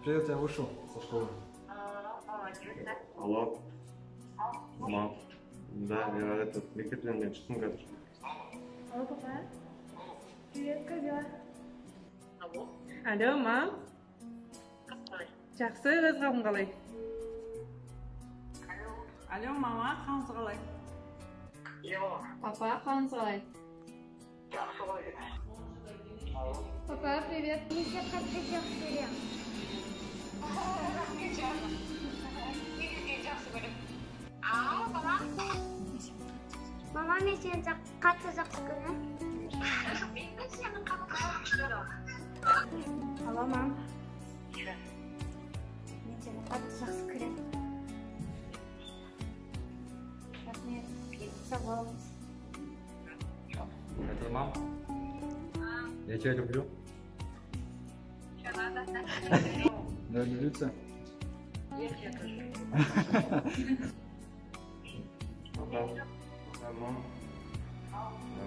Привет, я вышел со школы. Алло. Мам. Да, я этот мектептен чыктым қазір. Алло, папа. Привет, как дела? Алло. Алло, мам. Какой? Жақсы, өзің қалай? Алло, мама, қалыңыз қалай? Yo. Папа, қалыңыз қалай? Жақсы ғой. Папа, привет. Мен сені қатты жақсы көремін. Ау, бала. Мама, мен сені қатты жақсы көремін. Мен де сені қатты жақсы көремін. Алло, мам. Мен сені қатты жақсы көремін. Рахмет. Сау болыңыз. Это мам. Я тебя люблю. Да, любите? Я тебя тоже. Папа. Папа, мам.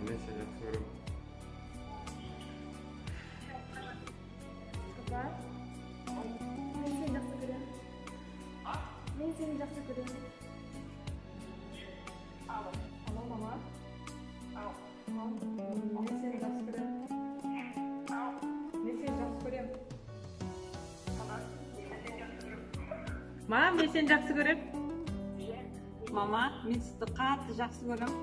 Мен сені жақсы көремін. Папа, мен сені жақсы көремін. Мен сені жақсы көремін. Алло, мама. Мам, мен сені жақсы көремін. Мен сені жақсы көремін. Мам, мен сені жақсы көремін. Мама, мен сізді қатты жақсы көремін.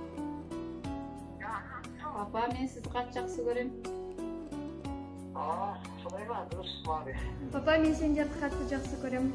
Папа, мен сізді қатты жақсы көремін. Солай ма? Дұрыс, мам. Папа, мен сені қатты жақсы көремін.